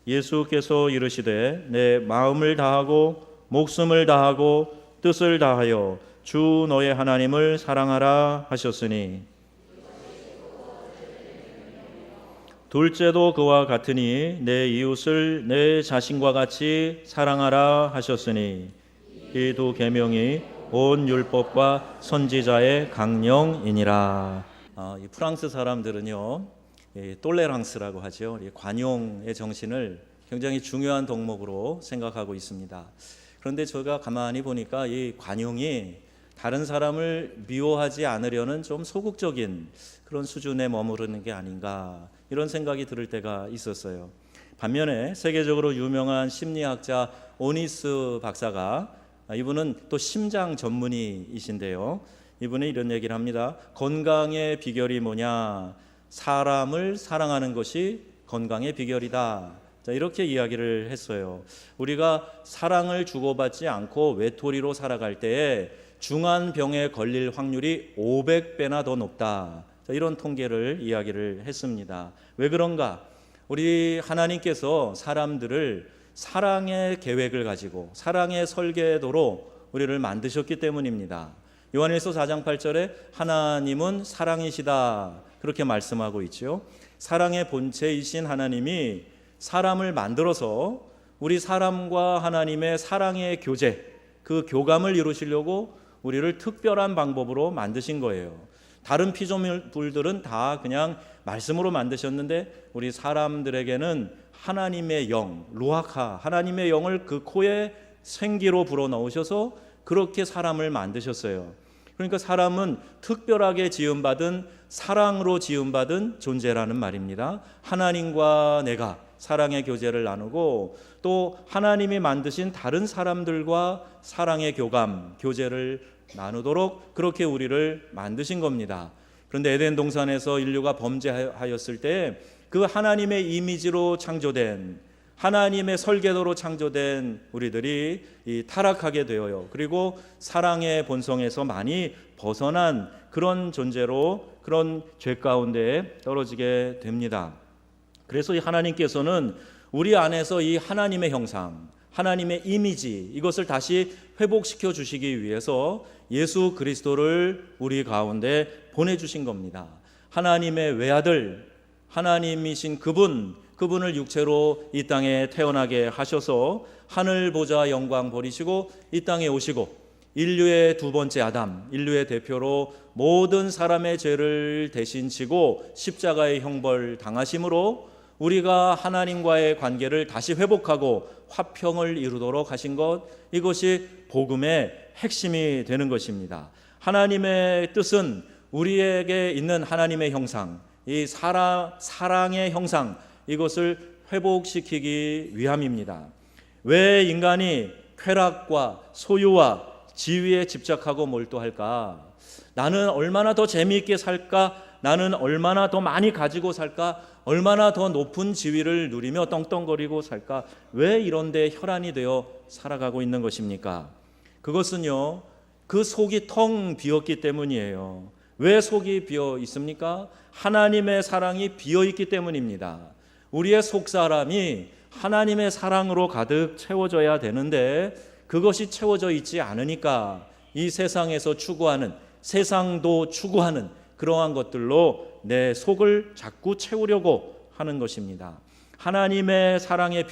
예수께서 이르시되 내 마음을 다하고 목숨을 다하고 뜻을 다하여 주 너의 하나님을 사랑하라 하셨으니 둘째도 그와 같으니 내 이웃을 내 자신과 같이 사랑하라 하셨으니 이 두 계명이 온 율법과 선지자의 강령이니라. 이 프랑스 사람들은요, 똘레랑스라고 하죠. 관용의 정신을 굉장히 중요한 덕목으로 생각하고 있습니다. 그런데 제가 가만히 보니까 이 관용이 다른 사람을 미워하지 않으려는 좀 소극적인 그런 수준에 머무르는 게 아닌가, 이런 생각이 들을 때가 있었어요. 반면에 세계적으로 유명한 심리학자 오니스 박사가, 이분은 또 심장 전문의이신데요, 이분이 이런 얘기를 합니다. 건강의 비결이 뭐냐? 사람을 사랑하는 것이 건강의 비결이다. 자, 이렇게 이야기를 했어요. 우리가 사랑을 주고받지 않고 외톨이로 살아갈 때에 중한 병에 걸릴 확률이 500배나 더 높다. 자, 이런 통계를 이야기를 했습니다. 왜 그런가? 우리 하나님께서 사람들을 사랑의 계획을 가지고 사랑의 설계도로 우리를 만드셨기 때문입니다. 요한일서 4장 8절에 하나님은 사랑이시다, 그렇게 말씀하고 있죠. 사랑의 본체이신 하나님이 사람을 만들어서 우리 사람과 하나님의 사랑의 교제, 그 교감을 이루시려고 우리를 특별한 방법으로 만드신 거예요. 다른 피조물들은 다 그냥 말씀으로 만드셨는데 우리 사람들에게는 하나님의 영, 루아카, 하나님의 영을 그 코에 생기로 불어넣으셔서 그렇게 사람을 만드셨어요. 그러니까 사람은 특별하게 지음받은, 사랑으로 지음받은 존재라는 말입니다. 하나님과 내가 사랑의 교제를 나누고 또 하나님이 만드신 다른 사람들과 사랑의 교감, 교제를 나누도록 그렇게 우리를 만드신 겁니다. 그런데 에덴 동산에서 인류가 범죄하였을 때 그 하나님의 이미지로 창조된, 하나님의 설계도로 창조된 우리들이 타락하게 되어요. 그리고 사랑의 본성에서 많이 벗어난 그런 존재로, 그런 죄 가운데 떨어지게 됩니다. 그래서 이 하나님께서는 우리 안에서 이 하나님의 형상, 하나님의 이미지, 이것을 다시 회복시켜 주시기 위해서 예수 그리스도를 우리 가운데 보내주신 겁니다. 하나님의 외아들, 하나님이신 그분을 육체로 이 땅에 태어나게 하셔서 하늘 보좌 영광 버리시고 이 땅에 오시고 인류의 두 번째 아담, 인류의 대표로 모든 사람의 죄를 대신 지고 십자가의 형벌 당하심으로 우리가 하나님과의 관계를 다시 회복하고 화평을 이루도록 하신 것, 이것이 복음의 핵심이 되는 것입니다. 하나님의 뜻은 우리에게 있는 하나님의 형상, 이 사랑의 형상, 이것을 회복시키기 위함입니다. 왜 인간이 쾌락과 소유와 지위에 집착하고 몰두할까? 나는 얼마나 더 재미있게 살까? 나는 얼마나 더 많이 가지고 살까? 얼마나 더 높은 지위를 누리며 떵떵거리고 살까? 왜 이런 데 혈안이 되어 살아가고 있는 것입니까? 그것은요, 그 속이 텅 비었기 때문이에요. 왜 속이 비어 있습니까? 하나님의 사랑이 비어 있기 때문입니다. 우리의 속사람이 하나님의 사랑으로 가득 채워져야 되는데 그것이 채워져 있지 않으니까 이 세상에서 추구하는, 세상도 추구하는 그러한 것들로 내 속을 자꾸 채우려고 하는 것입니다. 하나님의 사랑이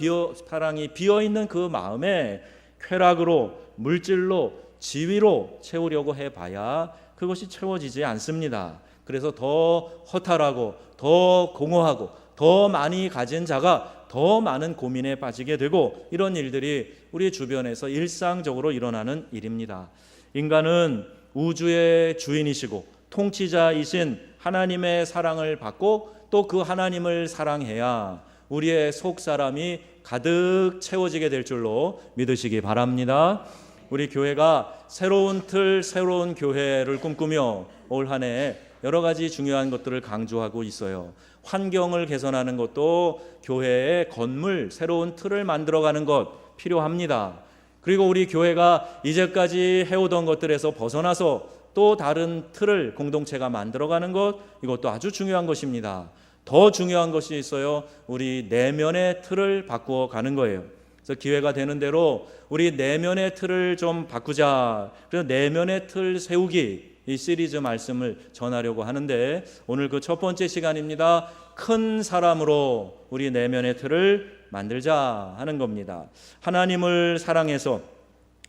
비어있는 그 마음에 쾌락으로, 물질로, 지위로 채우려고 해봐야 그것이 채워지지 않습니다. 그래서 더 허탈하고 더 공허하고 더 많이 가진 자가 더 많은 고민에 빠지게 되고, 이런 일들이 우리 주변에서 일상적으로 일어나는 일입니다. 인간은 우주의 주인이시고 통치자이신 하나님의 사랑을 받고 또 그 하나님을 사랑해야 우리의 속 사람이 가득 채워지게 될 줄로 믿으시기 바랍니다. 우리 교회가 새로운 틀, 새로운 교회를 꿈꾸며 올 한 해 여러 가지 중요한 것들을 강조하고 있어요. 환경을 개선하는 것도 교회의 건물, 새로운 틀을 만들어가는 것 필요합니다. 그리고 우리 교회가 이제까지 해오던 것들에서 벗어나서 또 다른 틀을 공동체가 만들어가는 것, 이것도 아주 중요한 것입니다. 더 중요한 것이 있어요. 우리 내면의 틀을 바꾸어 가는 거예요. 그래서 기회가 되는 대로 우리 내면의 틀을 좀 바꾸자. 그래서 내면의 틀 세우기, 이 시리즈 말씀을 전하려고 하는데, 오늘 그 첫 번째 시간입니다. 큰 사람으로 우리 내면의 틀을 만들자 하는 겁니다. 하나님을 사랑해서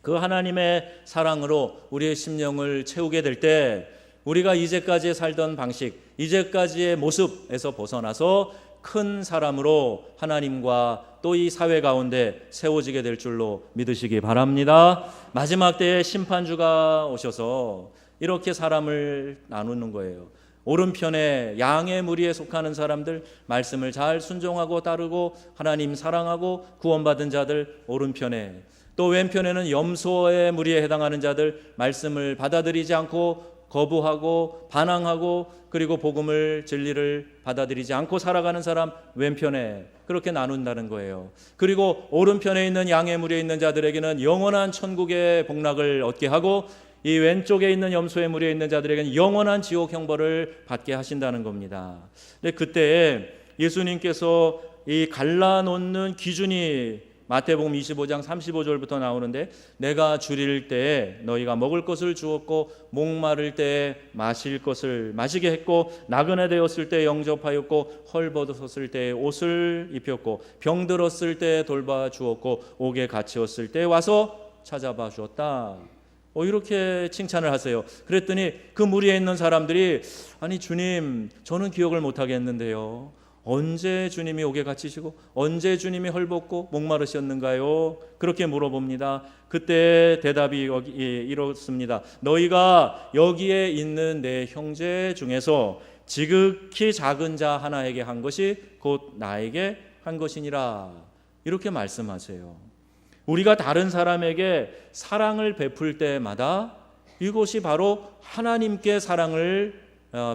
그 하나님의 사랑으로 우리의 심령을 채우게 될 때, 우리가 이제까지 살던 방식, 이제까지의 모습에서 벗어나서 큰 사람으로 하나님과 또 이 사회 가운데 세워지게 될 줄로 믿으시기 바랍니다. 마지막 때에 심판주가 오셔서 이렇게 사람을 나누는 거예요. 오른편에 양의 무리에 속하는 사람들, 말씀을 잘 순종하고 따르고 하나님 사랑하고 구원받은 자들 오른편에, 또 왼편에는 염소의 무리에 해당하는 자들, 말씀을 받아들이지 않고 거부하고 반항하고 그리고 복음을, 진리를 받아들이지 않고 살아가는 사람 왼편에, 그렇게 나눈다는 거예요. 그리고 오른편에 있는 양의 무리에 있는 자들에게는 영원한 천국의 복락을 얻게 하고, 이 왼쪽에 있는 염소의 무리에 있는 자들에게는 영원한 지옥 형벌을 받게 하신다는 겁니다. 근데 그때 예수님께서 이 갈라놓는 기준이 마태복음 25장 35절부터 나오는데, 내가 줄일 때에 너희가 먹을 것을 주었고, 목마를 때에 마실 것을 마시게 했고, 나그네 되었을 때에 영접하였고, 헐벗었을 때에 옷을 입혔고, 병들었을 때에 돌봐 주었고, 옥에 갇혔을 때에 와서 찾아봐 주었다. 이렇게 칭찬을 하세요. 그랬더니 그 무리에 있는 사람들이, 아니 주님, 저는 기억을 못하겠는데요, 언제 주님이 옥에 갇히시고 언제 주님이 헐벗고 목마르셨는가요? 그렇게 물어봅니다. 그때 대답이 이렇습니다. 너희가 여기에 있는 내 형제 중에서 지극히 작은 자 하나에게 한 것이 곧 나에게 한 것이니라. 이렇게 말씀하세요. 우리가 다른 사람에게 사랑을 베풀 때마다 이것이 바로 하나님께 사랑을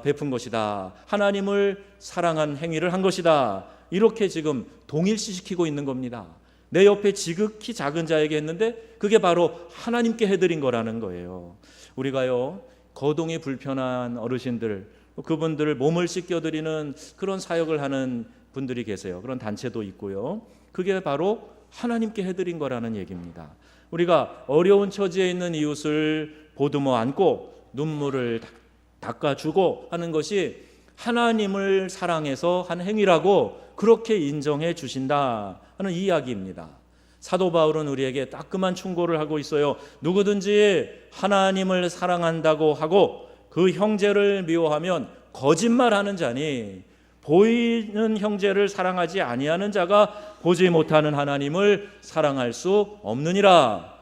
베푼 것이다. 하나님을 사랑한 행위를 한 것이다. 이렇게 지금 동일시시키고 있는 겁니다. 내 옆에 지극히 작은 자에게 했는데 그게 바로 하나님께 해드린 거라는 거예요. 우리가요, 거동이 불편한 어르신들, 그분들을 몸을 씻겨드리는 그런 사역을 하는 분들이 계세요. 그런 단체도 있고요. 그게 바로 하나님께 해드린 거라는 얘기입니다. 우리가 어려운 처지에 있는 이웃을 보듬어 안고 눈물을 닦아주고 하는 것이 하나님을 사랑해서 한 행위라고 그렇게 인정해 주신다 하는 이야기입니다. 사도 바울은 우리에게 따끔한 충고를 하고 있어요. 누구든지 하나님을 사랑한다고 하고 그 형제를 미워하면 거짓말하는 자니, 보이는 형제를 사랑하지 아니하는 자가 보지 못하는 하나님을 사랑할 수 없느니라.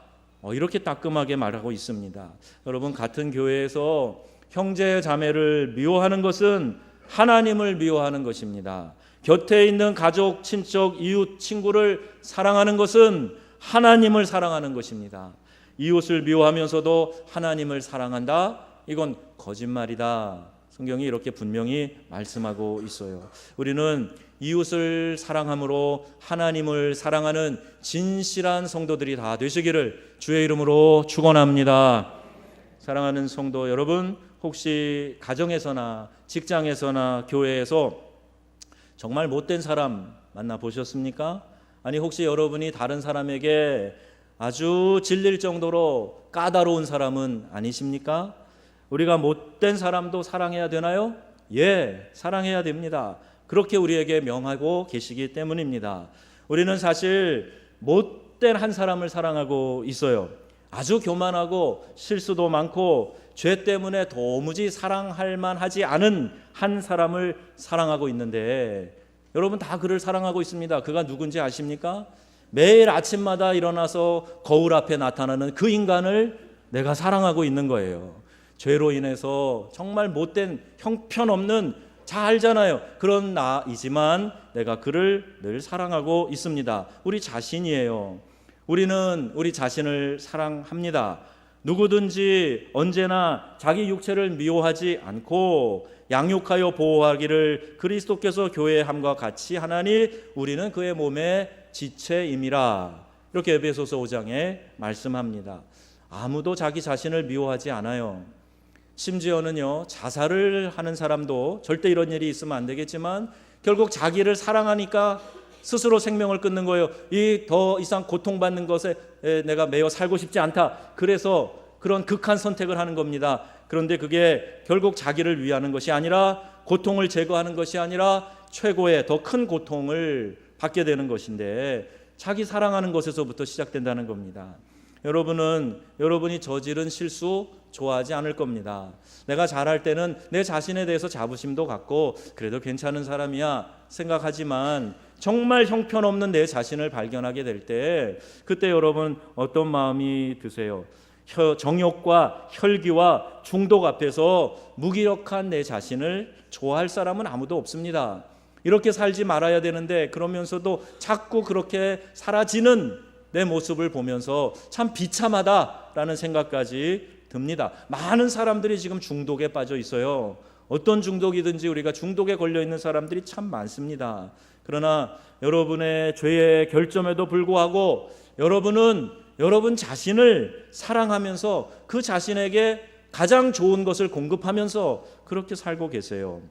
이렇게 따끔하게 말하고 있습니다. 여러분, 같은 교회에서 형제 자매를 미워하는 것은 하나님을 미워하는 것입니다. 곁에 있는 가족, 친척, 이웃, 친구를 사랑하는 것은 하나님을 사랑하는 것입니다. 이웃을 미워하면서도 하나님을 사랑한다? 이건 거짓말이다. 성경이 이렇게 분명히 말씀하고 있어요. 우리는 이웃을 사랑함으로 하나님을 사랑하는 진실한 성도들이 다 되시기를 주의 이름으로 축원합니다. 사랑하는 성도 여러분, 혹시 가정에서나 직장에서나 교회에서 정말 못된 사람 만나보셨습니까? 아니, 혹시 여러분이 다른 사람에게 아주 질릴 정도로 까다로운 사람은 아니십니까? 우리가 못된 사람도 사랑해야 되나요? 예, 사랑해야 됩니다. 그렇게 우리에게 명하고 계시기 때문입니다. 우리는 사실 못된 한 사람을 사랑하고 있어요. 아주 교만하고 실수도 많고 죄 때문에 도무지 사랑할 만하지 않은 한 사람을 사랑하고 있는데, 여러분 다 그를 사랑하고 있습니다. 그가 누군지 아십니까? 매일 아침마다 일어나서 거울 앞에 나타나는 그 인간을 내가 사랑하고 있는 거예요. 죄로 인해서 정말 못된, 형편없는, 잘 알잖아요, 그런 나이지만 내가 그를 늘 사랑하고 있습니다. 우리 자신이에요. 우리는 우리 자신을 사랑합니다. 누구든지 언제나 자기 육체를 미워하지 않고 양육하여 보호하기를 그리스도께서 교회의 함과 같이 하나니 우리는 그의 몸의 지체임이라. 이렇게 에베소서 5장에 말씀합니다. 아무도 자기 자신을 미워하지 않아요. 심지어는요, 자살을 하는 사람도, 절대 이런 일이 있으면 안 되겠지만 결국 자기를 사랑하니까 스스로 생명을 끊는 거예요. 이 더 이상 고통받는 것에 내가 매여 살고 싶지 않다. 그래서 그런 극한 선택을 하는 겁니다. 그런데 그게 결국 자기를 위하는 것이 아니라, 고통을 제거하는 것이 아니라 최고의 더 큰 고통을 받게 되는 것인데, 자기 사랑하는 것에서부터 시작된다는 겁니다. 여러분이 저지른 실수 좋아하지 않을 겁니다. 내가 잘할 때는 내 자신에 대해서 자부심도 갖고 그래도 괜찮은 사람이야 생각하지만, 정말 형편없는 내 자신을 발견하게 될 때, 그때 여러분 어떤 마음이 드세요? 정욕과 혈기와 중독 앞에서 무기력한 내 자신을 좋아할 사람은 아무도 없습니다. 이렇게 살지 말아야 되는데, 그러면서도 자꾸 그렇게 사라지는 내 모습을 보면서 참 비참하다라는 생각까지 듭니다. 많은 사람들이 지금 중독에 빠져 있어요. 어떤 중독이든지 우리가 중독에 걸려 있는 사람들이 참 많습니다. 그러나 여러분의 죄의 결점에도 불구하고 여러분은 여러분 자신을 사랑하면서 그 자신에게 가장 좋은 것을 공급하면서 그렇게 살고 계세요.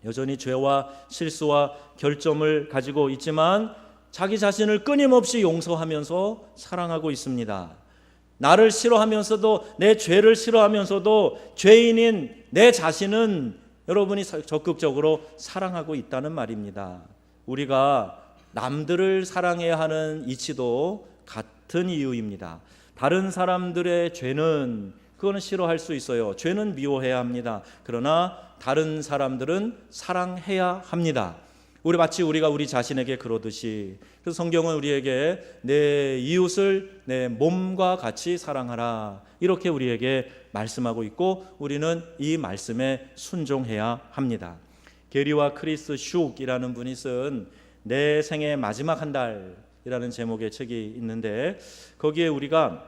여전히 죄와 실수와 결점을 가지고 있지만 자기 자신을 끊임없이 용서하면서 사랑하고 있습니다. 나를 싫어하면서도, 내 죄를 싫어하면서도 죄인인 내 자신은 여러분이 적극적으로 사랑하고 있다는 말입니다. 우리가 남들을 사랑해야 하는 이치도 같은 이유입니다. 다른 사람들의 죄는 그거는 싫어할 수 있어요. 죄는 미워해야 합니다. 그러나 다른 사람들은 사랑해야 합니다. 마치 우리가 우리 자신에게 그러듯이. 그래서 성경은 우리에게 내 이웃을 내 몸과 같이 사랑하라, 이렇게 우리에게 말씀하고 있고, 우리는 이 말씀에 순종해야 합니다. 게리와 크리스 슈크이라는 분이 쓴 내 생의 마지막 한 달이라는 제목의 책이 있는데, 거기에 우리가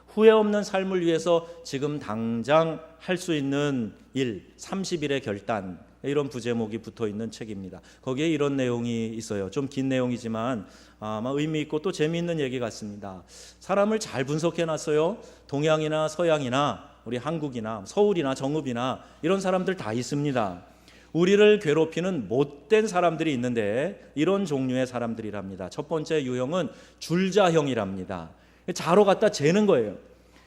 후회 없는 삶을 위해서 지금 당장 할 수 있는 일 30일의 결단, 이런 부제목이 붙어 있는 책입니다. 거기에 이런 내용이 있어요. 좀 긴 내용이지만 아마 의미 있고 또 재미있는 얘기 같습니다. 사람을 잘 분석해 놨어요. 동양이나 서양이나 우리 한국이나 서울이나 정읍이나 이런 사람들 다 있습니다. 우리를 괴롭히는 못된 사람들이 있는데, 이런 종류의 사람들이랍니다. 첫 번째 유형은 줄자형이랍니다. 자로 갖다 재는 거예요.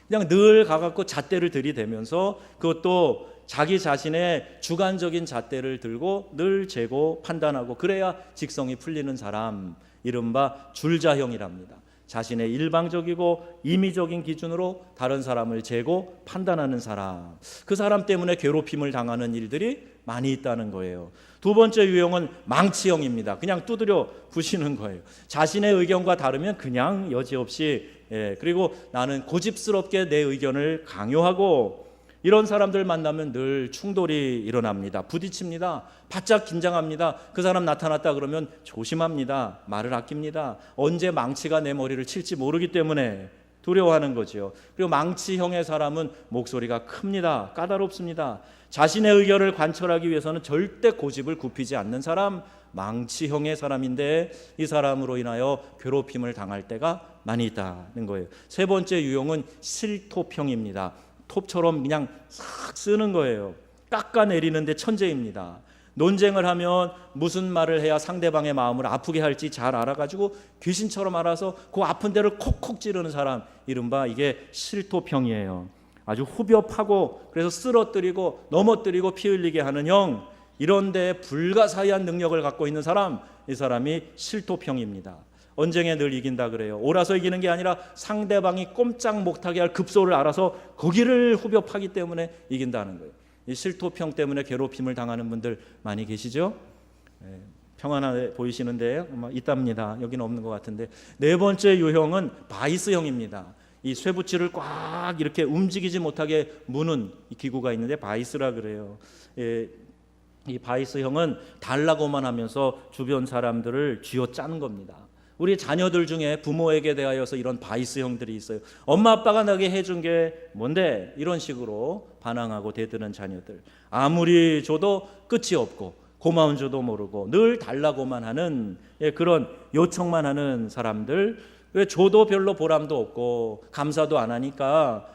그냥 늘 가갖고 잣대를 들이대면서, 그것도 자기 자신의 주관적인 잣대를 들고 늘 재고 판단하고, 그래야 직성이 풀리는 사람, 이른바 줄자형이랍니다. 자신의 일방적이고 임의적인 기준으로 다른 사람을 재고 판단하는 사람, 그 사람 때문에 괴롭힘을 당하는 일들이 많이 있다는 거예요. 두 번째 유형은 망치형입니다. 그냥 두드려 부시는 거예요. 자신의 의견과 다르면 그냥 여지없이, 그리고 나는 고집스럽게 내 의견을 강요하고, 이런 사람들 만나면 늘 충돌이 일어납니다. 부딪힙니다. 바짝 긴장합니다. 그 사람 나타났다 그러면 조심합니다. 말을 아낍니다. 언제 망치가 내 머리를 칠지 모르기 때문에 두려워하는 거죠. 그리고 망치형의 사람은 목소리가 큽니다. 까다롭습니다. 자신의 의견을 관철하기 위해서는 절대 고집을 굽히지 않는 사람, 망치형의 사람인데, 이 사람으로 인하여 괴롭힘을 당할 때가 많이 있다는 거예요. 세 번째 유형은 실톱형입니다. 톱처럼 그냥 싹 쓰는 거예요. 깎아내리는데 천재입니다. 논쟁을 하면 무슨 말을 해야 상대방의 마음을 아프게 할지 잘 알아가지고 귀신처럼 알아서 그 아픈 데를 콕콕 찌르는 사람, 이른바 이게 실톱형이에요. 아주 후벼파고, 그래서 쓰러뜨리고 넘어뜨리고 피 흘리게 하는 형, 이런데 불가사의한 능력을 갖고 있는 사람, 이 사람이 실톱형입니다. 언쟁에 늘 이긴다 그래요. 옳아서 이기는 게 아니라 상대방이 꼼짝 못하게 할 급소를 알아서 거기를 후벼 파기 때문에 이긴다는 거예요. 이 실토평 때문에 괴롭힘을 당하는 분들 많이 계시죠? 평안해 보이시는데 있답니다. 여기는 없는 것 같은데. 네 번째 유형은 바이스형입니다. 이 쇠붙이를 꽉 이렇게 움직이지 못하게 무는 이 기구가 있는데 바이스라 그래요. 이 바이스형은 달라고만 하면서 주변 사람들을 쥐어짜는 겁니다. 우리 자녀들 중에 부모에게 대하여서 이런 바이스 형들이 있어요. 엄마 아빠가 나게 해준 게 뭔데? 이런 식으로 반항하고 대드는 자녀들. 아무리 줘도 끝이 없고 고마운 줄도 모르고 늘 달라고만 하는, 그런 요청만 하는 사람들. 왜 줘도 별로 보람도 없고 감사도 안 하니까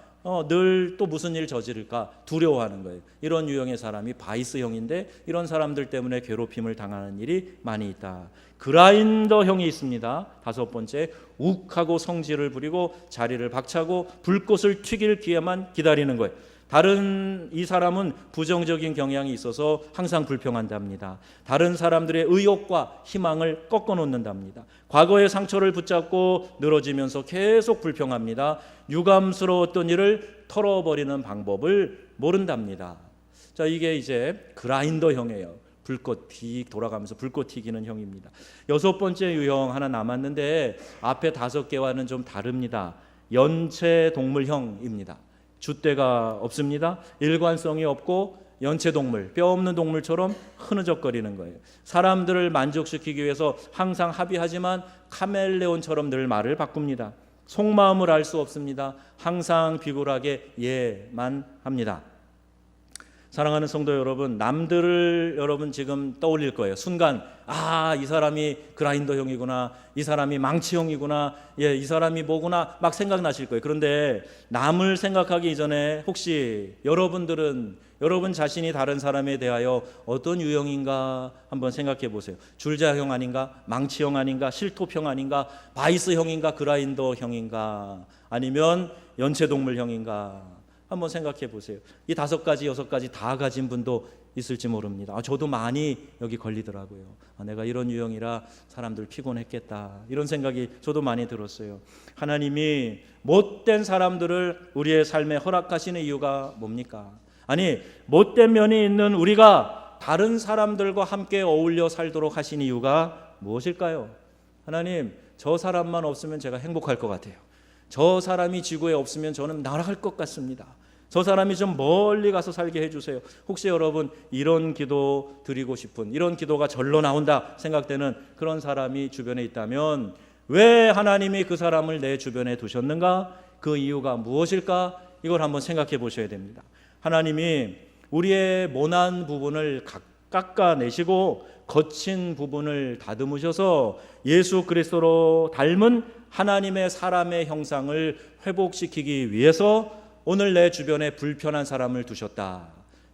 늘 또 무슨 일 저지를까 두려워하는 거예요. 이런 유형의 사람이 바이스형인데 이런 사람들 때문에 괴롭힘을 당하는 일이 많이 있다. 그라인더형이 있습니다. 5번째, 욱하고 성질을 부리고 자리를 박차고 불꽃을 튀길 기회만 기다리는 거예요. 다른 이 사람은 부정적인 경향이 있어서 항상 불평한답니다. 다른 사람들의 의욕과 희망을 꺾어놓는답니다. 과거의 상처를 붙잡고 늘어지면서 계속 불평합니다. 유감스러웠던 일을 털어버리는 방법을 모른답니다. 자, 이게 이제 그라인더형이에요. 불꽃 튀 돌아가면서 불꽃 튀기는 형입니다. 6번째 유형 하나 남았는데 앞에 5개와는 좀 다릅니다. 연체동물형입니다. 줏대가 없습니다. 일관성이 없고 연체동물, 뼈 없는 동물처럼 흐느적거리는 거예요. 사람들을 만족시키기 위해서 항상 합의하지만 카멜레온처럼 늘 말을 바꿉니다. 속마음을 알 수 없습니다. 항상 비굴하게 예만 합니다. 사랑하는 성도 여러분, 남들을 여러분 지금 떠올릴 거예요. 순간 이 사람이 그라인더형이구나, 이 사람이 망치형이구나, 이 사람이 뭐구나 막 생각나실 거예요. 그런데 남을 생각하기 이전에 혹시 여러분들은 여러분 자신이 다른 사람에 대하여 어떤 유형인가 한번 생각해 보세요. 줄자형 아닌가, 망치형 아닌가, 실톱형 아닌가, 바이스형인가, 그라인더형인가, 아니면 연체동물형인가 한번 생각해 보세요. 이 5가지, 6가지 다 가진 분도 있을지 모릅니다. 저도 많이 여기 걸리더라고요. 내가 이런 유형이라 사람들 피곤했겠다, 이런 생각이 저도 많이 들었어요. 하나님이 못된 사람들을 우리의 삶에 허락하시는 이유가 뭡니까? 아니, 못된 면이 있는 우리가 다른 사람들과 함께 어울려 살도록 하신 이유가 무엇일까요? 하나님, 저 사람만 없으면 제가 행복할 것 같아요. 저 사람이 지구에 없으면 저는 날아갈 것 같습니다. 저 사람이 좀 멀리 가서 살게 해주세요. 혹시 여러분 이런 기도 드리고 싶은, 이런 기도가 절로 나온다 생각되는 그런 사람이 주변에 있다면 왜 하나님이 그 사람을 내 주변에 두셨는가? 그 이유가 무엇일까? 이걸 한번 생각해 보셔야 됩니다. 하나님이 우리의 모난 부분을 깎아내시고 거친 부분을 다듬으셔서 예수 그리스도로 닮은 하나님의 사람의 형상을 회복시키기 위해서 오늘 내 주변에 불편한 사람을 두셨다.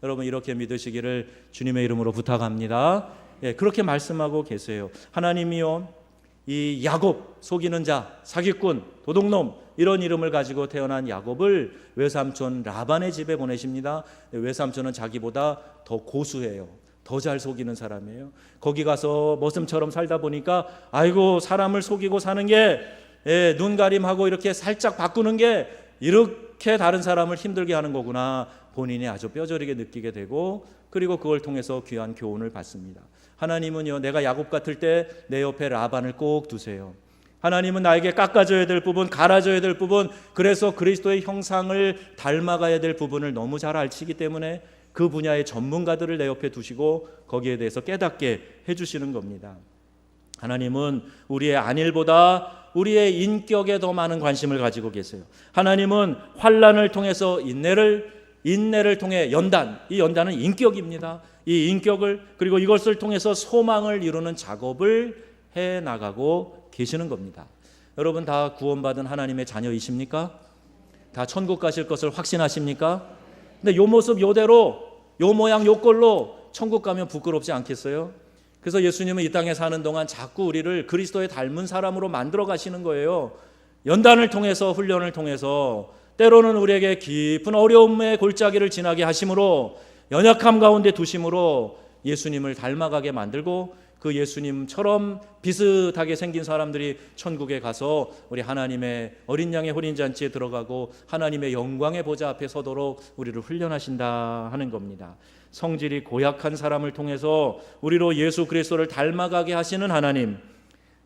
여러분 이렇게 믿으시기를 주님의 이름으로 부탁합니다. 그렇게 말씀하고 계세요. 하나님이요, 이 야곱, 속이는 자, 사기꾼, 도둑놈, 이런 이름을 가지고 태어난 야곱을 외삼촌 라반의 집에 보내십니다. 외삼촌은 자기보다 더 고수해요. 더 잘 속이는 사람이에요. 거기 가서 머슴처럼 살다 보니까 아이고, 사람을 속이고 사는 게 눈가림하고 이렇게 살짝 바꾸는 게 이렇게 다른 사람을 힘들게 하는 거구나, 본인이 아주 뼈저리게 느끼게 되고, 그리고 그걸 통해서 귀한 교훈을 받습니다. 하나님은요, 내가 야곱 같을 때 내 옆에 라반을 꼭 두세요. 하나님은 나에게 깎아줘야 될 부분, 갈아줘야 될 부분, 그래서 그리스도의 형상을 닮아가야 될 부분을 너무 잘 알시기 때문에 그 분야의 전문가들을 내 옆에 두시고 거기에 대해서 깨닫게 해주시는 겁니다. 하나님은 우리의 안일보다 우리의 인격에 더 많은 관심을 가지고 계세요. 하나님은 환난을 통해서 인내를 통해 연단, 이 연단은 인격입니다. 이 인격을, 그리고 이것을 통해서 소망을 이루는 작업을 해나가고 계시는 겁니다. 여러분 다 구원받은 하나님의 자녀이십니까? 다 천국 가실 것을 확신하십니까? 근데 요 모습 요대로, 요 모양 요 꼴로 천국 가면 부끄럽지 않겠어요? 그래서 예수님은 이 땅에 사는 동안 자꾸 우리를 그리스도의 닮은 사람으로 만들어 가시는 거예요. 연단을 통해서, 훈련을 통해서, 때로는 우리에게 깊은 어려움의 골짜기를 지나게 하심으로, 연약함 가운데 두심으로 예수님을 닮아가게 만들고, 그 예수님처럼 비슷하게 생긴 사람들이 천국에 가서 우리 하나님의 어린 양의 혼인잔치에 들어가고 하나님의 영광의 보좌 앞에 서도록 우리를 훈련하신다 하는 겁니다. 성질이 고약한 사람을 통해서 우리로 예수 그리스도를 닮아가게 하시는 하나님,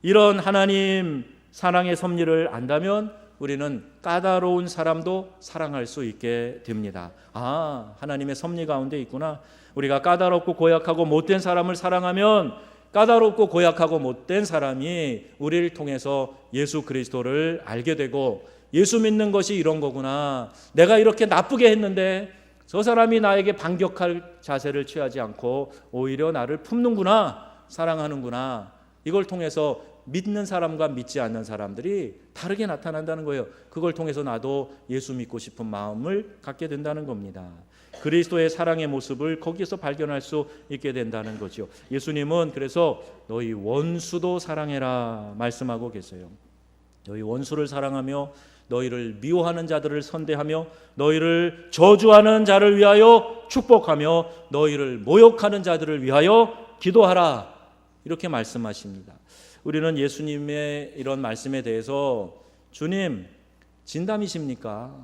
이런 하나님 사랑의 섭리를 안다면 우리는 까다로운 사람도 사랑할 수 있게 됩니다. 하나님의 섭리 가운데 있구나. 우리가 까다롭고 고약하고 못된 사람을 사랑하면 까다롭고 고약하고 못된 사람이 우리를 통해서 예수 그리스도를 알게 되고, 예수 믿는 것이 이런 거구나, 내가 이렇게 나쁘게 했는데 저 사람이 나에게 반격할 자세를 취하지 않고 오히려 나를 품는구나, 사랑하는구나, 이걸 통해서 믿는 사람과 믿지 않는 사람들이 다르게 나타난다는 거예요. 그걸 통해서 나도 예수 믿고 싶은 마음을 갖게 된다는 겁니다. 그리스도의 사랑의 모습을 거기에서 발견할 수 있게 된다는 거죠. 예수님은 그래서 너희 원수도 사랑해라 말씀하고 계세요. 너희 원수를 사랑하며 너희를 미워하는 자들을 선대하며 너희를 저주하는 자를 위하여 축복하며 너희를 모욕하는 자들을 위하여 기도하라, 이렇게 말씀하십니다. 우리는 예수님의 이런 말씀에 대해서 주님 진담이십니까?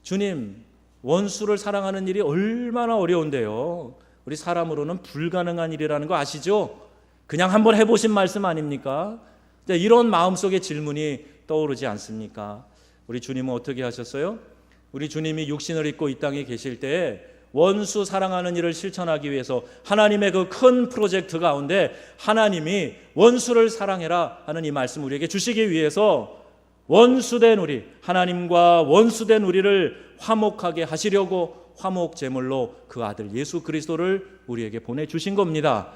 주님 원수를 사랑하는 일이 얼마나 어려운데요. 우리 사람으로는 불가능한 일이라는 거 아시죠? 그냥 한번 해보신 말씀 아닙니까? 이런 마음속의 질문이 떠오르지 않습니까? 우리 주님은 어떻게 하셨어요? 우리 주님이 육신을 입고 이 땅에 계실 때 원수 사랑하는 일을 실천하기 위해서 하나님의 그 큰 프로젝트 가운데 하나님이 원수를 사랑해라 하는 이 말씀 우리에게 주시기 위해서 원수된 우리, 하나님과 원수된 우리를 화목하게 하시려고 화목 제물로 그 아들 예수 그리스도를 우리에게 보내주신 겁니다.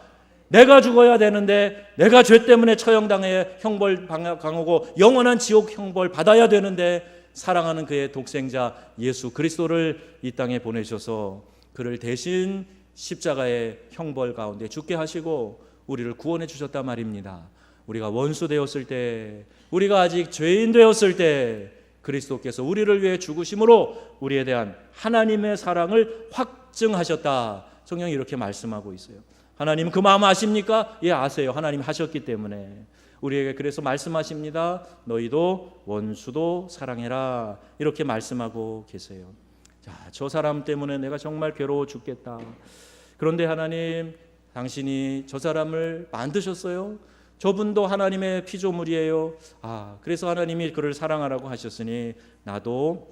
내가 죽어야 되는데, 내가 죄 때문에 처형당해 형벌 강하고 영원한 지옥 형벌 받아야 되는데 사랑하는 그의 독생자 예수 그리스도를 이 땅에 보내셔서 그를 대신 십자가의 형벌 가운데 죽게 하시고 우리를 구원해 주셨단 말입니다. 우리가 원수 되었을 때, 우리가 아직 죄인 되었을 때 그리스도께서 우리를 위해 죽으심으로 우리에 대한 하나님의 사랑을 확증하셨다. 성경이 이렇게 말씀하고 있어요. 하나님 그 마음 아십니까? 예, 아세요. 하나님 하셨기 때문에 우리에게 그래서 말씀하십니다. 너희도 원수도 사랑해라, 이렇게 말씀하고 계세요. 자, 저 사람 때문에 내가 정말 괴로워 죽겠다. 그런데 하나님, 당신이 저 사람을 만드셨어요. 저분도 하나님의 피조물이에요. 그래서 하나님이 그를 사랑하라고 하셨으니 나도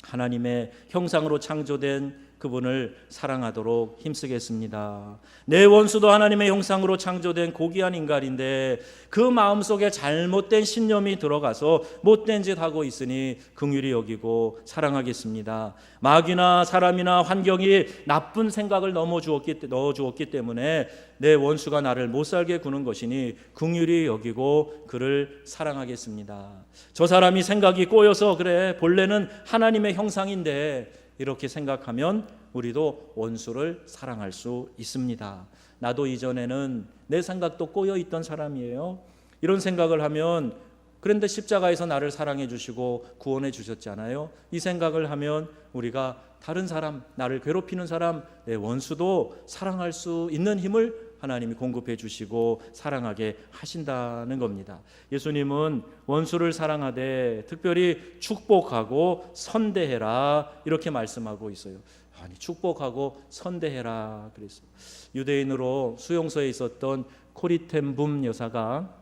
하나님의 형상으로 창조된 그분을 사랑하도록 힘쓰겠습니다. 내 원수도 하나님의 형상으로 창조된 고귀한 인간인데 그 마음속에 잘못된 신념이 들어가서 못된 짓 하고 있으니 긍휼히 여기고 사랑하겠습니다. 마귀나 사람이나 환경이 나쁜 생각을 넣어주었기 때문에 내 원수가 나를 못살게 구는 것이니 긍휼히 여기고 그를 사랑하겠습니다. 저 사람이 생각이 꼬여서 그래, 본래는 하나님의 형상인데, 이렇게 생각하면 우리도 원수를 사랑할 수 있습니다. 나도 이전에는 내 생각도 꼬여있던 사람이에요. 이런 생각을 하면, 그런데 십자가에서 나를 사랑해 주시고 구원해 주셨잖아요. 이 생각을 하면 우리가 다른 사람, 나를 괴롭히는 사람, 내 원수도 사랑할 수 있는 힘을 하나님이 공급해 주시고 사랑하게 하신다는 겁니다. 예수님은 원수를 사랑하되 특별히 축복하고 선대해라, 이렇게 말씀하고 있어요. 아니, 축복하고 선대해라 그랬어요. 유대인으로 수용소에 있었던 코리텐붐 여사가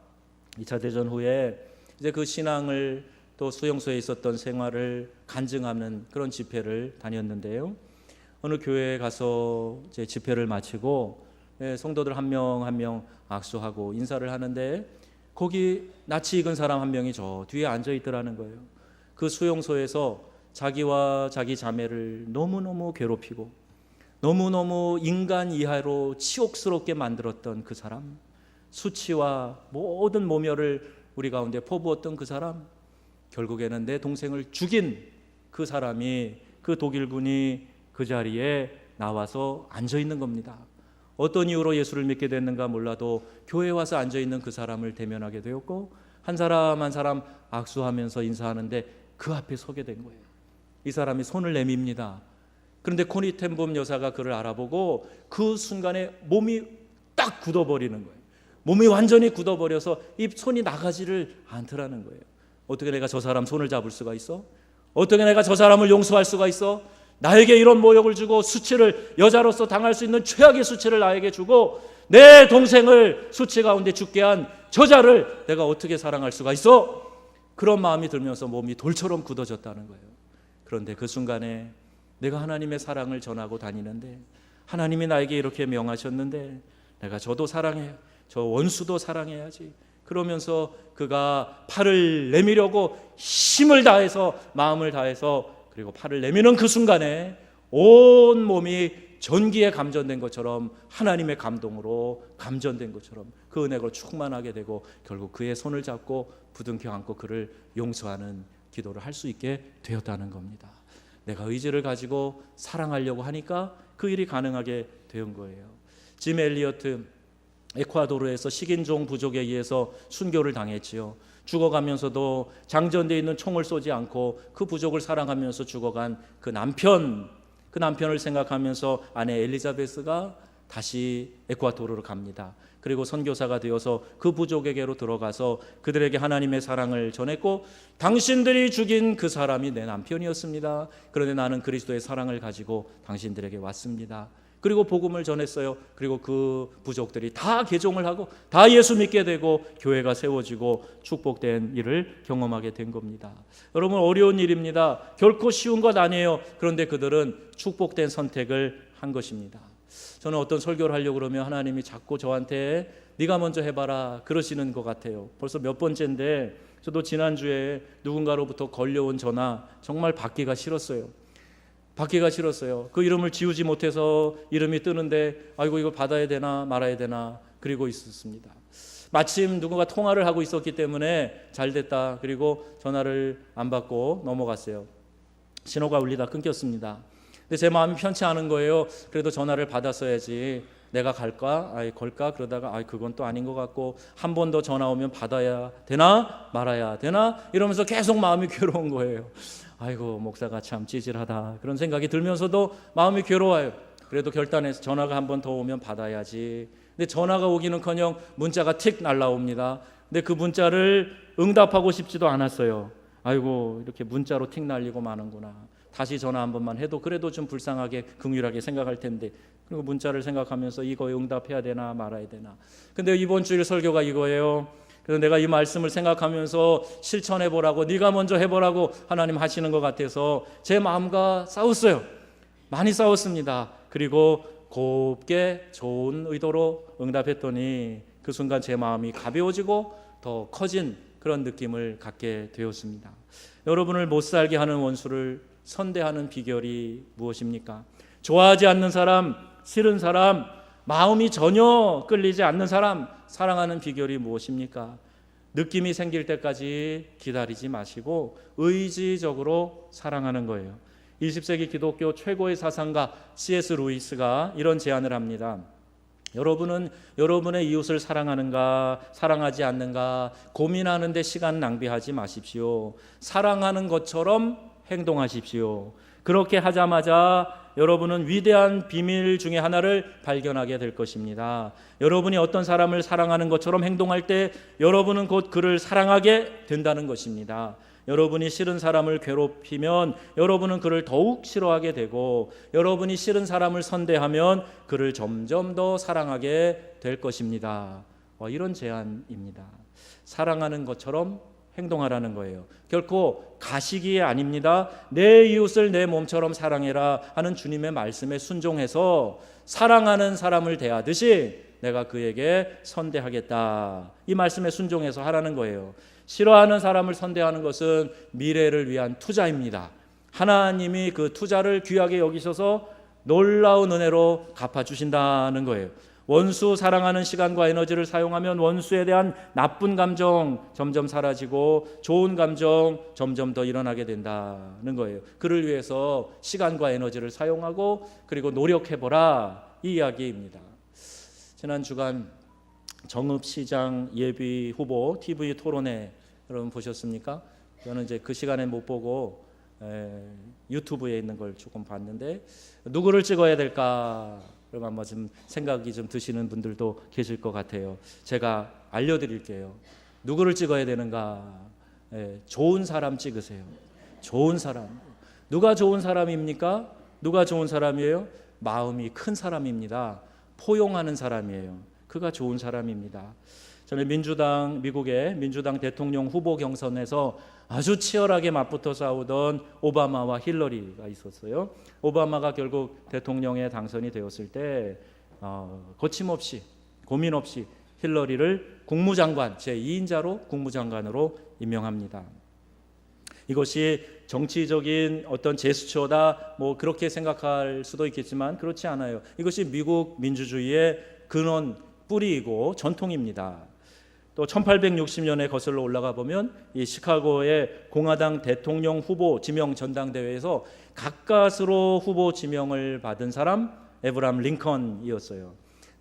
2차 대전 후에 이제 그 신앙을 또 수용소에 있었던 생활을 간증하는 그런 집회를 다녔는데요. 어느 교회에 가서 이제 집회를 마치고 성도들 한 명 한 명 악수하고 인사를 하는데 거기 낯이 익은 사람 한 명이 저 뒤에 앉아 있더라는 거예요. 그 수용소에서 자기와 자기 자매를 너무너무 괴롭히고 너무너무 인간 이하로 치욕스럽게 만들었던 그 사람, 수치와 모든 모멸을 우리 가운데 퍼부었던 그 사람, 결국에는 내 동생을 죽인 그 사람이, 그 독일군이 그 자리에 나와서 앉아 있는 겁니다. 어떤 이유로 예수를 믿게 됐는가 몰라도 교회에 와서 앉아 있는 그 사람을 대면하게 되었고 한 사람 한 사람 악수하면서 인사하는데 그 앞에 서게 된 거예요. 이 사람이 손을 내밉니다. 그런데 코리텐붐 여사가 그를 알아보고 그 순간에 몸이 딱 굳어버리는 거예요. 몸이 완전히 굳어버려서 이 손이 나가지를 않더라는 거예요. 어떻게 내가 저 사람 손을 잡을 수가 있어? 어떻게 내가 저 사람을 용서할 수가 있어? 나에게 이런 모욕을 주고 수치를, 여자로서 당할 수 있는 최악의 수치를 나에게 주고 내 동생을 수치 가운데 죽게 한 저자를 내가 어떻게 사랑할 수가 있어? 그런 마음이 들면서 몸이 돌처럼 굳어졌다는 거예요. 그런데 그 순간에 내가 하나님의 사랑을 전하고 다니는데, 하나님이 나에게 이렇게 명하셨는데 내가 저도 사랑해, 저 원수도 사랑해야지. 그러면서 그가 팔을 내미려고 힘을 다해서, 마음을 다해서, 그리고 팔을 내미는 그 순간에 온 몸이 전기에 감전된 것처럼 하나님의 감동으로 감전된 것처럼 그 은혜로 충만하게 되고 결국 그의 손을 잡고 부둥켜 안고 그를 용서하는 기도를 할 수 있게 되었다는 겁니다. 내가 의지를 가지고 사랑하려고 하니까 그 일이 가능하게 된 거예요. 짐 엘리어트 에콰도르에서 식인종 부족에 의해서 순교를 당했지요. 죽어가면서도 장전되어 있는 총을 쏘지 않고 그 부족을 사랑하면서 죽어간 그 남편을 생각하면서 아내 엘리자베스가 다시 에콰도르로 갑니다. 그리고 선교사가 되어서 그 부족에게로 들어가서 그들에게 하나님의 사랑을 전했고, 당신들이 죽인 그 사람이 내 남편이었습니다. 그런데 나는 그리스도의 사랑을 가지고 당신들에게 왔습니다. 그리고 복음을 전했어요. 그리고 그 부족들이 다 개종을 하고 다 예수 믿게 되고 교회가 세워지고 축복된 일을 경험하게 된 겁니다. 여러분, 어려운 일입니다. 결코 쉬운 것 아니에요. 그런데 그들은 축복된 선택을 한 것입니다. 저는 어떤 설교를 하려고 그러면 하나님이 자꾸 저한테 네가 먼저 해봐라 그러시는 것 같아요. 벌써 몇 번째인데 저도 지난주에 누군가로부터 걸려온 전화 정말 받기가 싫었어요. 그 이름을 지우지 못해서 이름이 뜨는데 아이고 이거 받아야 되나 말아야 되나 그리고 있었습니다. 마침 누군가 통화를 하고 있었기 때문에 잘 됐다. 그리고 전화를 안 받고 넘어갔어요. 신호가 울리다 끊겼습니다. 근데 제 마음이 편치 않은 거예요. 그래도 전화를 받았어야지. 내가 걸까? 그러다가 그건 또 아닌 것 같고, 한 번 더 전화 오면 받아야 되나 말아야 되나 이러면서 계속 마음이 괴로운 거예요. 아이고 목사가 참 찌질하다 그런 생각이 들면서도 마음이 괴로워요. 그래도 결단해서 전화가 한 번 더 오면 받아야지. 근데 전화가 오기는커녕 문자가 틱 날라옵니다. 근데 그 문자를 응답하고 싶지도 않았어요. 아이고 이렇게 문자로 틱 날리고 마는구나. 다시 전화 한 번만 해도 그래도 좀 불쌍하게 긍휼하게 생각할 텐데, 그리고 문자를 생각하면서 이거에 응답해야 되나 말아야 되나. 근데 이번 주일 설교가 이거예요. 그래서 내가 이 말씀을 생각하면서 실천해보라고, 네가 먼저 해보라고 하나님 하시는 것 같아서 제 마음과 싸웠어요. 많이 싸웠습니다. 그리고 곱게 좋은 의도로 응답했더니 그 순간 제 마음이 가벼워지고 더 커진 그런 느낌을 갖게 되었습니다. 여러분을 못 살게 하는 원수를 선대하는 비결이 무엇입니까? 좋아하지 않는 사람, 싫은 사람, 마음이 전혀 끌리지 않는 사람 사랑하는 비결이 무엇입니까? 느낌이 생길 때까지 기다리지 마시고 의지적으로 사랑하는 거예요. 20세기 기독교 최고의 사상가 C.S. 루이스가 이런 제안을 합니다. 여러분은 여러분의 이웃을 사랑하는가 사랑하지 않는가 고민하는데 시간 낭비하지 마십시오. 사랑하는 것처럼 행동하십시오. 그렇게 하자마자 여러분은 위대한 비밀 중에 하나를 발견하게 될 것입니다. 여러분이 어떤 사람을 사랑하는 것처럼 행동할 때 여러분은 곧 그를 사랑하게 된다는 것입니다. 여러분이 싫은 사람을 괴롭히면 여러분은 그를 더욱 싫어하게 되고, 여러분이 싫은 사람을 선대하면 그를 점점 더 사랑하게 될 것입니다. 이런 제안입니다. 사랑하는 것처럼 행동하라는 거예요. 결코 가시기에 아닙니다. 내 이웃을 내 몸처럼 사랑해라 하는 주님의 말씀에 순종해서 사랑하는 사람을 대하듯이 내가 그에게 선대하겠다, 이 말씀에 순종해서 하라는 거예요. 싫어하는 사람을 선대하는 것은 미래를 위한 투자입니다. 하나님이 그 투자를 귀하게 여기셔서 놀라운 은혜로 갚아주신다는 거예요. 원수 사랑하는 시간과 에너지를 사용하면 원수에 대한 나쁜 감정 점점 사라지고 좋은 감정 점점 더 일어나게 된다는 거예요. 그를 위해서 시간과 에너지를 사용하고 그리고 노력해보라, 이 이야기입니다. 지난 주간 정읍시장 예비 후보 TV 토론회 여러분 보셨습니까? 저는 이제 그 시간에 못 보고 유튜브에 있는 걸 조금 봤는데, 누구를 찍어야 될까? 그럼 아마 좀 생각이 좀 드시는 분들도 계실 것 같아요. 제가 알려드릴게요. 누구를 찍어야 되는가? 좋은 사람 찍으세요. 좋은 사람. 누가 좋은 사람입니까? 누가 좋은 사람이에요? 마음이 큰 사람입니다. 포용하는 사람이에요. 그가 좋은 사람입니다. 저는 미국의 민주당 대통령 후보 경선에서 아주 치열하게 맞붙어 싸우던 오바마와 힐러리가 있었어요. 오바마가 결국 대통령에 당선이 되었을 때 거침없이 고민 없이 힐러리를 국무장관 제2인자로 국무장관으로 임명합니다. 이것이 정치적인 어떤 제스처다 뭐 그렇게 생각할 수도 있겠지만 그렇지 않아요. 이것이 미국 민주주의의 근원 뿌리이고 전통입니다. 또 1860년에 거슬러 올라가 보면 이 시카고의 공화당 대통령 후보 지명 전당대회에서 가까스로 후보 지명을 받은 사람 에브람 링컨이었어요.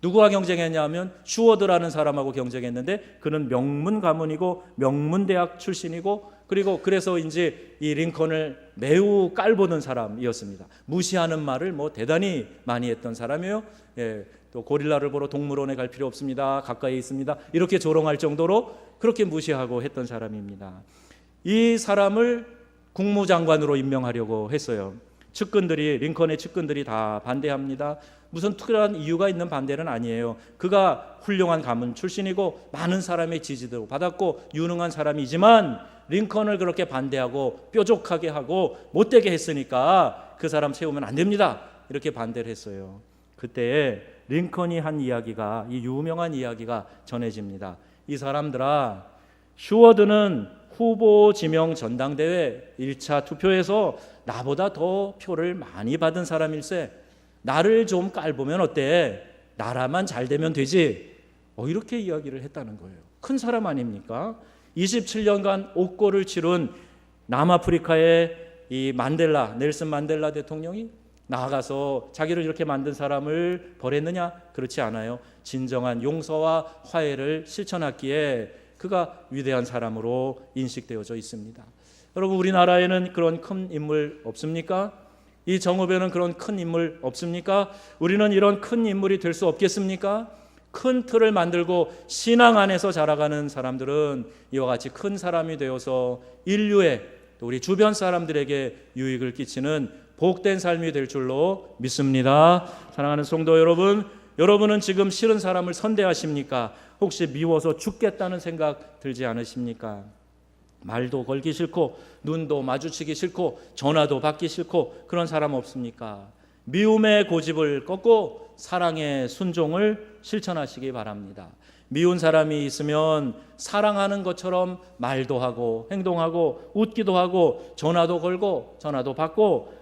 누구와 경쟁했냐면 슈워드라는 사람하고 경쟁했는데 그는 명문 가문이고 명문대학 출신이고 그리고 그래서인지 이 링컨을 매우 깔보는 사람이었습니다. 무시하는 말을 뭐 대단히 많이 했던 사람이에요. 예, 또 고릴라를 보러 동물원에 갈 필요 없습니다. 가까이 있습니다. 이렇게 조롱할 정도로 그렇게 무시하고 했던 사람입니다. 이 사람을 국무장관으로 임명하려고 했어요. 측근들이 링컨의 측근들이 다 반대합니다. 무슨 특별한 이유가 있는 반대는 아니에요. 그가 훌륭한 가문 출신이고 많은 사람의 지지도 받았고 유능한 사람이지만 링컨을 그렇게 반대하고 뾰족하게 하고 못되게 했으니까 그 사람 세우면 안 됩니다. 이렇게 반대를 했어요. 그때 링컨이 한 이야기가 이 유명한 이야기가 전해집니다. 이 사람들아, 슈워드는 후보 지명 전당대회 1차 투표에서 나보다 더 표를 많이 받은 사람일세. 나를 좀 깔보면 어때? 나라만 잘 되면 되지. 이렇게 이야기를 했다는 거예요. 큰 사람 아닙니까? 27년간 옥고를 치룬 남아프리카의 이 만델라, 넬슨 만델라 대통령이 나아가서 자기를 이렇게 만든 사람을 벌했느냐? 그렇지 않아요. 진정한 용서와 화해를 실천했기에 그가 위대한 사람으로 인식되어져 있습니다. 여러분, 우리나라에는 그런 큰 인물 없습니까? 이 정읍에는 그런 큰 인물 없습니까? 우리는 이런 큰 인물이 될 수 없겠습니까? 큰 틀을 만들고 신앙 안에서 자라가는 사람들은 이와 같이 큰 사람이 되어서 인류에 또 우리 주변 사람들에게 유익을 끼치는 복된 삶이 될 줄로 믿습니다. 사랑하는 성도 여러분, 여러분은 지금 싫은 사람을 선대하십니까? 혹시 미워서 죽겠다는 생각 들지 않으십니까? 말도 걸기 싫고 눈도 마주치기 싫고 전화도 받기 싫고 그런 사람 없습니까? 미움의 고집을 꺾고 사랑의 순종을 실천하시기 바랍니다. 미운 사람이 있으면 사랑하는 것처럼 말도 하고 행동하고 웃기도 하고 전화도 걸고 전화도 받고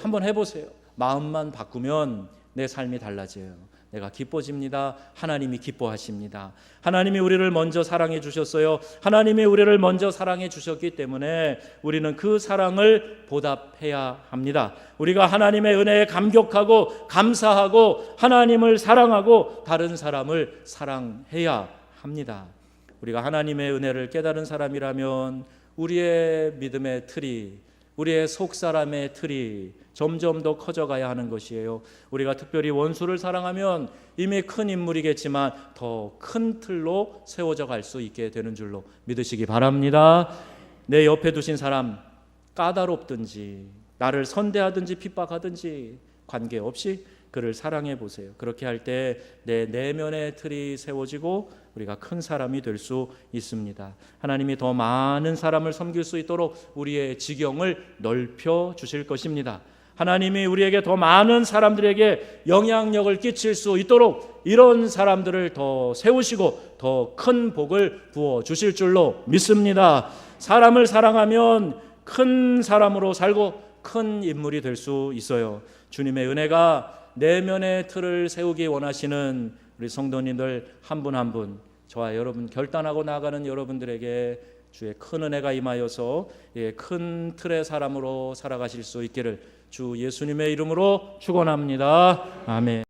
한번 해보세요. 마음만 바꾸면 내 삶이 달라져요. 내가 기뻐집니다. 하나님이 기뻐하십니다. 하나님이 우리를 먼저 사랑해 주셨어요. 하나님이 우리를 먼저 사랑해 주셨기 때문에 우리는 그 사랑을 보답해야 합니다. 우리가 하나님의 은혜에 감격하고 감사하고 하나님을 사랑하고 다른 사람을 사랑해야 합니다. 우리가 하나님의 은혜를 깨달은 사람이라면 우리의 믿음의 틀이, 우리의 속사람의 틀이 점점 더 커져가야 하는 것이에요. 우리가 특별히 원수를 사랑하면 이미 큰 인물이겠지만 더 큰 틀로 세워져 갈 수 있게 되는 줄로 믿으시기 바랍니다. 내 옆에 두신 사람 까다롭든지 나를 선대하든지 핍박하든지 관계없이 그를 사랑해 보세요. 그렇게 할 때 내 내면의 틀이 세워지고 우리가 큰 사람이 될 수 있습니다. 하나님이 더 많은 사람을 섬길 수 있도록 우리의 지경을 넓혀 주실 것입니다. 하나님이 우리에게 더 많은 사람들에게 영향력을 끼칠 수 있도록 이런 사람들을 더 세우시고 더 큰 복을 부어 주실 줄로 믿습니다. 사람을 사랑하면 큰 사람으로 살고 큰 인물이 될 수 있어요. 주님의 은혜가 내면의 틀을 세우기 원하시는 우리 성도님들 한 분 한 분, 저와 여러분 결단하고 나아가는 여러분들에게 주의 큰 은혜가 임하여서 큰 틀의 사람으로 살아가실 수 있기를 주 예수님의 이름으로 축원합니다. 아멘.